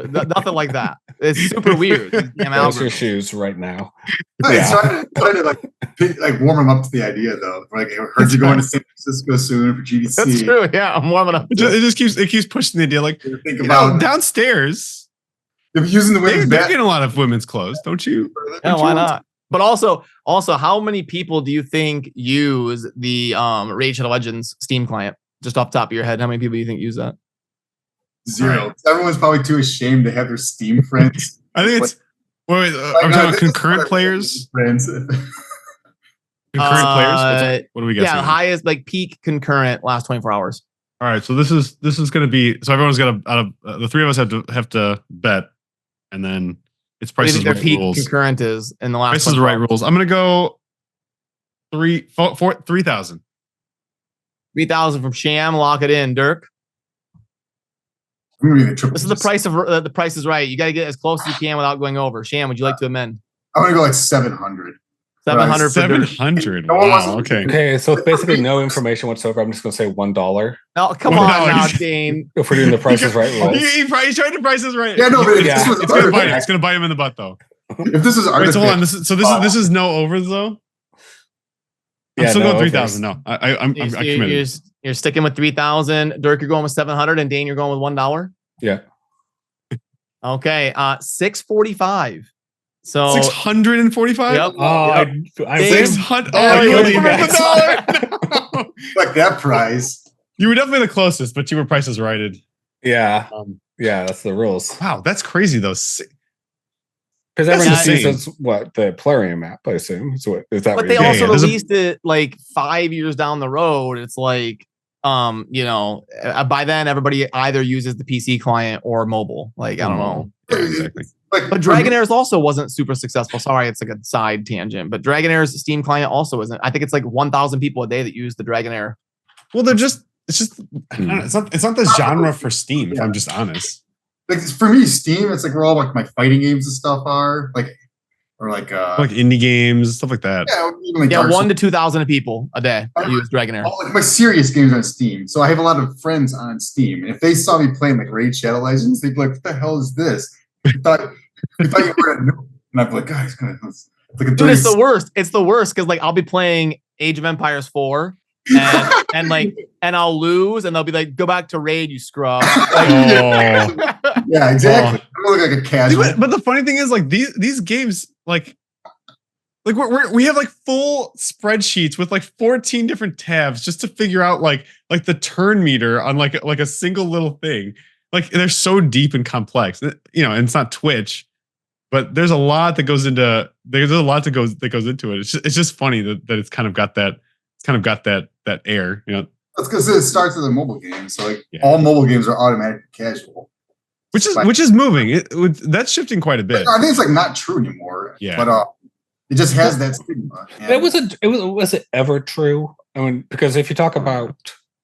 nothing like that. It's super weird. Those your shoes right now. Trying to like warm him up to the idea though. Like, I heard you're going to San Francisco soon for GDC. That's true. Yeah, I'm warming up. It keeps pushing the idea. Like, think about downstairs. If you're using the women's, they're getting a lot of women's clothes, don't you? Yeah, why not? But also, how many people do you think use the Raid Shadow Legends Steam client? Just off the top of your head, how many people do you think use that? 0. Everyone's probably too ashamed to have their Steam friends. I think it's. Are we talking about concurrent players? Friends. Concurrent players. What do we get? Yeah, highest like peak concurrent last 24 hours. All right, so this is going to be. So everyone's got out of the three of us have to bet, and then. It's Price is Right rules. Concurrent is in the last. Price is Right rules. I'm gonna go 3,000. 3,000 from Sham. Lock it in, Dirk. This is the price of the Price is Right. You got to get as close as you can without going over. Sham, would you like to amend? I'm gonna go like 700. 700. 700. Wow. Okay. So it's basically no information whatsoever. I'm just gonna say $1. No, come on now, Dane. If we're doing the Price is Right rules. He tried to Price is Right. Yeah, no, but it's gonna bite him in the butt though. If this is hold on. This is no overs though. I'm still going 3,000. No, I'm committed. You're sticking with 3,000. Dirk, you're going with 700, and Dane, you're going with $1. Yeah. Okay. 645. So 645. Yep. I'm 600. Like that prize. You were definitely the closest, but you were Prices Righted. Yeah. That's the rules. Wow, that's crazy though. Because everyone sees what the Plarium map, I assume. So is that? But they also released it like 5 years down the road. It's like, by then everybody either uses the PC client or mobile. Like, I don't know. Yeah, exactly. But Dragonaire's also wasn't super successful. Sorry, it's like a side tangent. But Dragonaire's Steam client also isn't. I think it's like 1,000 people a day that use the Dragonair. Well, it's not the genre for Steam, if I'm just honest. Like for me, Steam, it's like where all like my fighting games and stuff are. Like indie games, stuff like that. Yeah, even like 1,000 to 2,000 people a day use Dragonair. Like my serious games on Steam. So I have a lot of friends on Steam. And if they saw me playing like Raid Shadow Legends, they'd be like, "What the hell is this?" I thought you were and I'd be like, "Guys, it's like dude, it's the worst. It's the worst because like I'll be playing Age of Empires 4 and I'll lose and they'll be like, "Go back to Raid, you scrub." Yeah, exactly. I look like a casual. But the funny thing is, like these games, like we have like full spreadsheets with like 14 different tabs just to figure out like the turn meter on like a single little thing. Like they're so deep and complex, and it's not Twitch, but there's a lot that goes into that goes into it. It's just funny that it's kind of got that air, That's because it starts with a mobile game, so like all mobile games are automatically casual, which is moving. That's shifting quite a bit. I think it's like not true anymore. Yeah, but it just has that stigma. Was it ever true? I mean, because if you talk about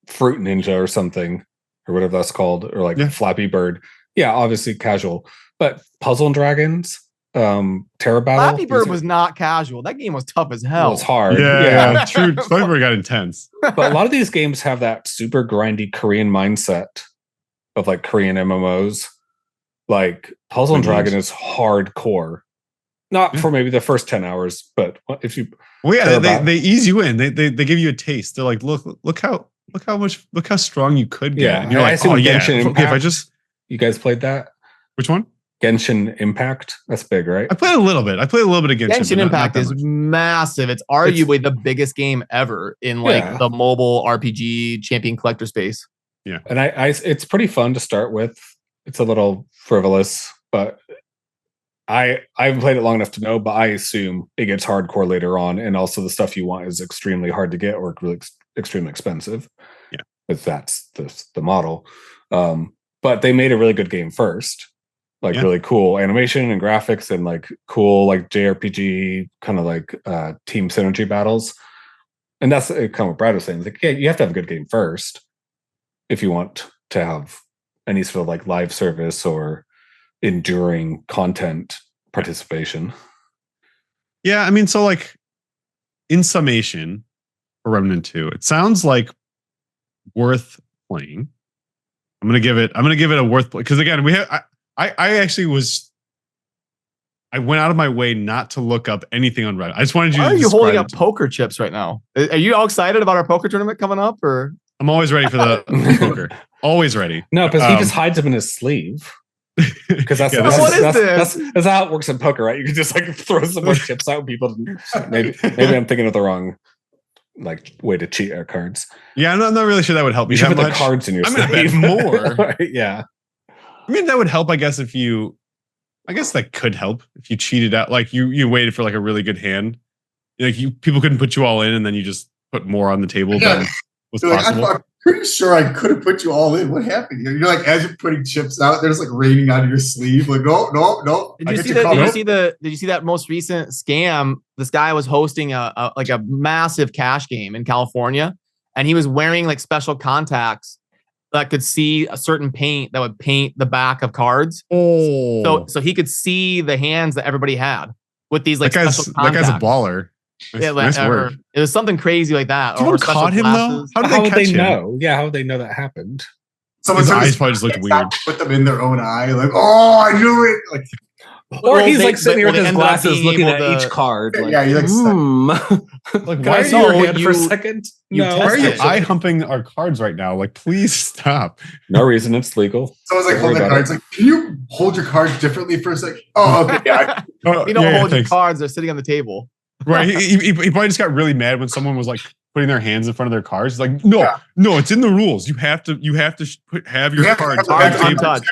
Fruit Ninja or something, or whatever that's called, or like Flappy Bird, obviously casual. But Puzzle and Dragons, Terra Battle. Flappy Bird was not casual. That game was tough as hell. It was hard. Yeah. True. Flappy Bird got intense. But a lot of these games have that super grindy Korean mindset of like Korean MMOs. Like Puzzle and Dragon is hardcore. Not for maybe the first 10 hours, but if you they ease you in. They give you a taste. They're like, look how strong you could get. Yeah. And you're like, Genshin Impact. Okay, if I just you guys played that? Which one? Genshin Impact. That's big, right? I played a little bit. of Genshin. Genshin Impact is massive. It's arguably the biggest game ever in like the mobile RPG champion collector space. Yeah. And I it's pretty fun to start with. It's a little frivolous, but I haven't played it long enough to know, but I assume it gets hardcore later on, and also the stuff you want is extremely hard to get or really extremely expensive. Yeah, if that's the model. But they made a really good game first, like really cool animation and graphics, and like cool like JRPG kind of like team synergy battles. And that's kind of what Brad was saying. Like, you have to have a good game first if you want to have any sort of like live service or enduring content participation. Yeah, I mean, so like in summation for Remnant 2, it sounds like worth playing. I'm gonna give it a worth play because again, I went out of my way not to look up anything on Reddit. I just wanted you. Why to are you holding up poker chips right now? Are you all excited about our poker tournament coming up? Or I'm always ready for the poker. Always ready. No, because he just hides them in his sleeve. Because that's how it works in poker, right? You can just like throw some more chips out. People, maybe I'm thinking of the wrong like way to cheat our cards. Yeah, I'm not really sure that would help me. You should put the cards in your sleeve. I'm gonna bet more. Yeah, I mean that would help. I guess that could help if you cheated out. Like you waited for like a really good hand. Like people couldn't put you all in, and then you just put more on the table than was possible. I'm pretty sure I could have put you all in. What happened? You're like, as you're putting chips out, there's like raining out of your sleeve. Like, no. Did you see that most recent scam? This guy was hosting a massive cash game in California, and he was wearing like special contacts that could see a certain paint that would paint the back of cards. Oh, so he could see the hands that everybody had with these like special contacts. That guy's a baller. Nice work. It was something crazy like that. Someone caught him though. How would they know? Yeah, how would they know that happened? His eyes probably just looked weird. Put them in their own eye, like, oh, I knew it. Like, or he's like sitting here with his glasses, looking at each card. Like, yeah, he's like, why are you your head for a second? No, why are you eye humping our cards right now? Like, please stop. No reason. It's legal. Someone's like holding the cards. Like, can you hold your cards differently for a second? Oh, okay. Yeah. You don't hold your cards; they're sitting on the table. Right. He probably just got really mad when someone was like putting their hands in front of their cards. He's like, no, it's in the rules. You have to have your cards untouched.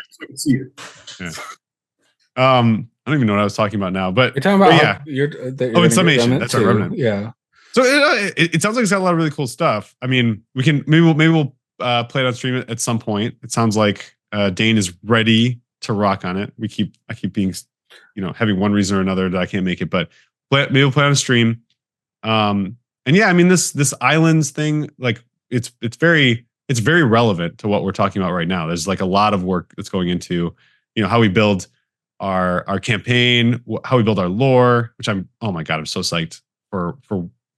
Yeah. I don't even know what I was talking about now, but you're talking about you're in summation. That's our Remnant. Yeah. So it sounds like it's got a lot of really cool stuff. I mean, maybe we'll play it on stream at some point. It sounds like Dane is ready to rock on it. I keep being, having one reason or another that I can't make it, but maybe we'll play on stream. And yeah, I mean this islands thing, like it's very relevant to what we're talking about right now. There's like a lot of work that's going into, how we build our campaign, how we build our lore, which I'm so psyched for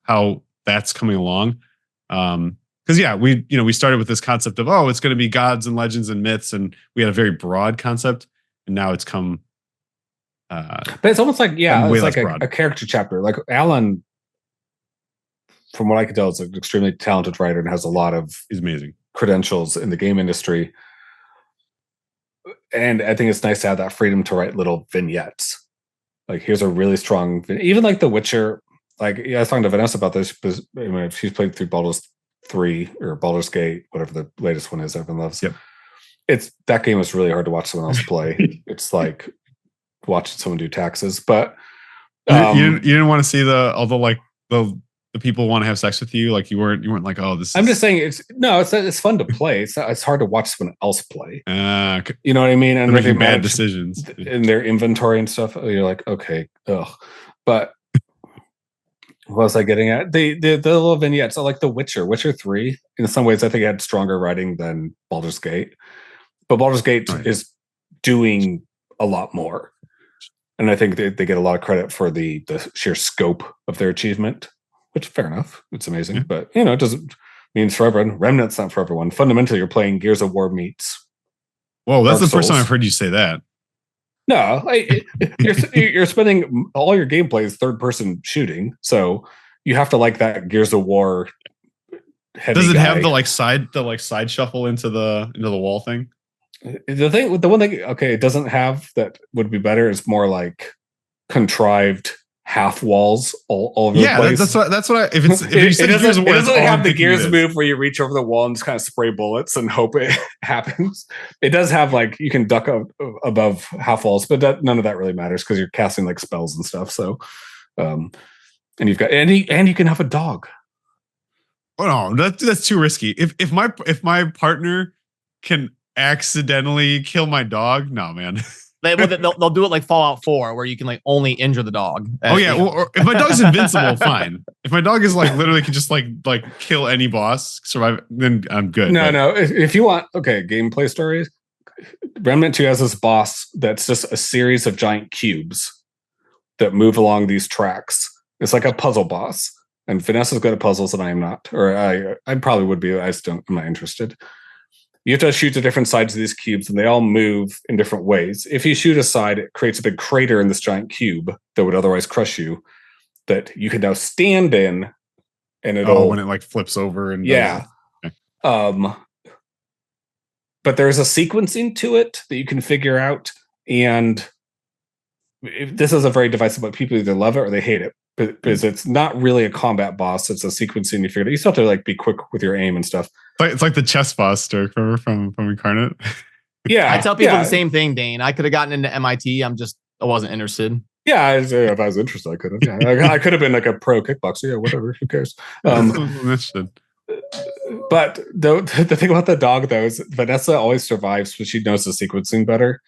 how that's coming along. Because we started with this concept of, it's going to be gods and legends and myths, and we had a very broad concept, and now it's come. But it's almost like it's like a character chapter. Like Alan, from what I can tell, is an extremely talented writer and has a lot of amazing credentials in the game industry. And I think it's nice to have that freedom to write little vignettes. Like, here's a really strong, even like The Witcher. Like, I was talking to Vanessa about this because she's played through Baldur's 3 or Baldur's Gate, whatever the latest one is. Everyone loves. Yep. That game is really hard to watch someone else play. It's like watching someone do taxes, but you didn't want to see the people want to have sex with you. Like you weren't like, oh, this. I'm just saying it's fun to play. It's hard to watch someone else play. You know what I mean? And making bad decisions in their inventory and stuff. You're like, okay, ugh. But what was I getting at? The little vignettes. So like The Witcher 3. In some ways, I think it had stronger writing than Baldur's Gate, but Baldur's Gate is doing a lot more. And I think they get a lot of credit for the sheer scope of their achievement, which fair enough. It's amazing. Yeah. But, it doesn't mean it's for everyone. Remnant's not for everyone. Fundamentally, you're playing Gears of War meets. Whoa, that's Dark the first time Souls. I've heard you say that. No, you're spending all your gameplay is third-person shooting. So you have to like that Gears of War heavy Does it guy. have the side shuffle into the wall thing? The one thing, okay, it doesn't have that would be better is more like contrived half walls all over the place. That's what I. If it's if you said it Gears of War, doesn't that's all have I'm the thinking Gears it is. move where you reach over the wall and just kind of spray bullets and hope it happens. It does have like you can duck above half walls, but none of that really matters because you're casting like spells and stuff. So, and you've got and you can have a dog. Oh no, that's too risky. If my partner can accidentally kill my dog, no man. They'll do it like Fallout 4, where you can like only injure the dog. Oh yeah, or if my dog's invincible, fine. If my dog is like literally can just like kill any boss, survive, then I'm good. No. If you want, gameplay stories. Remnant 2 has this boss that's just a series of giant cubes that move along these tracks. It's like a puzzle boss. And Vanessa's good at puzzles, and I am not. Or I probably would be. I'm not interested. You have to shoot to different sides of these cubes, and they all move in different ways. If you shoot a side, it creates a big crater in this giant cube that would otherwise crush you, that you can now stand in, and it'll when it like flips over and yeah. Okay. But there's a sequencing to it that you can figure out, and this is a very divisive. But people either love it or they hate it. Because it's not really a combat boss, it's a sequencing. You figure out. You still have to like be quick with your aim and stuff. It's like the chess boss, Dirk, from Incarnate. Yeah, I tell people the same thing, Dane. I could have gotten into MIT. I wasn't interested. Yeah, if I was interested, I could have. Yeah, I could have been like a pro kickboxer. Yeah, whatever. Who cares? But the thing about the dog though is Vanessa always survives, but she knows the sequencing better.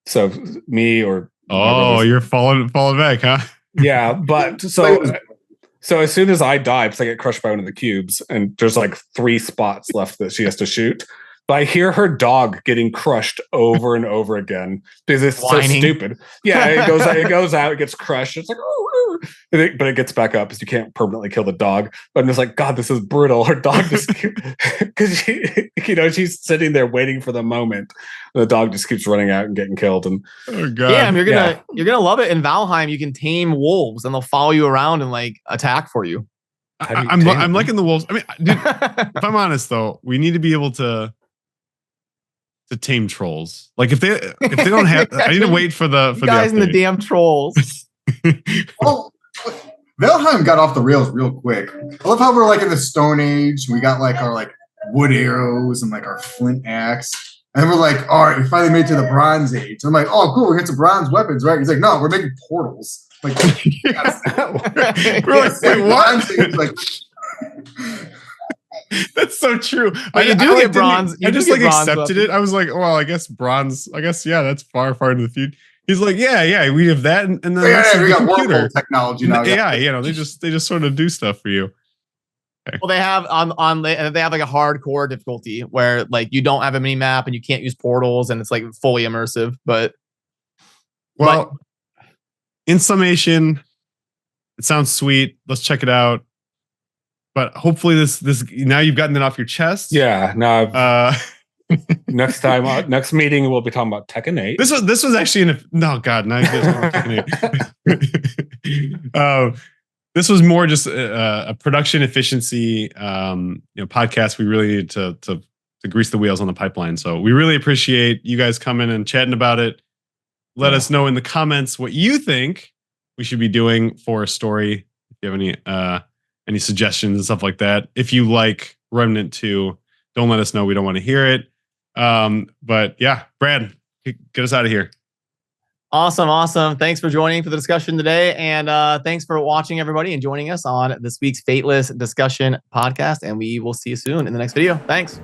So me or you're falling back, huh? Yeah, but so as soon as I die, because I get crushed by one of the cubes, and there's like 3 spots left that she has to shoot. But I hear her dog getting crushed over and over again because it's whining. So stupid. Yeah, it goes out, it gets crushed. It's like, but it gets back up because you can't permanently kill the dog. But I'm just like, God, this is brutal. Her dog just because she's sitting there waiting for the moment. The dog just keeps running out and getting killed. And oh God, yeah, you're gonna love it. In Valheim, you can tame wolves and they'll follow you around and like attack for you. I'm liking the wolves. I mean, dude, if I'm honest though, we need to be able to tame trolls. Like if they don't have, I need to wait for the guys in the damn trolls. Oh, Valheim got off the rails real quick. I love how we're like in the Stone Age. We got like our like wood arrows and like our flint axe, and we're like, all right, we finally made it to the Bronze Age. I'm like, oh, cool, we get some bronze weapons, right? He's like, no, we're making portals. Like, we're like, wait, what? That's so true. You get bronze. I just like accepted it. I was like, well, I guess bronze. I guess yeah, that's far into the future. He's like, yeah, we have that, and then we got computer technology now. Yeah, they just sort of do stuff for you. Okay. Well, they have they have like a hardcore difficulty where like you don't have a mini map and you can't use portals, and it's like fully immersive. But in summation, it sounds sweet. Let's check it out. But hopefully this now you've gotten it off your chest. Yeah. Now next meeting we'll be talking about Tekken 8. This was actually Tekken 8. This was more just a production efficiency podcast. We really needed to grease the wheels on the pipeline. So we really appreciate you guys coming and chatting about it. Let us know in the comments what you think we should be doing for a story. If you have any suggestions and stuff like that. If you like Remnant 2, don't let us know. We don't want to hear it. But yeah, Brad, get us out of here. Awesome. Thanks for joining for the discussion today. And thanks for watching, everybody, and joining us on this week's Fateless Discussion podcast. And we will see you soon in the next video. Thanks.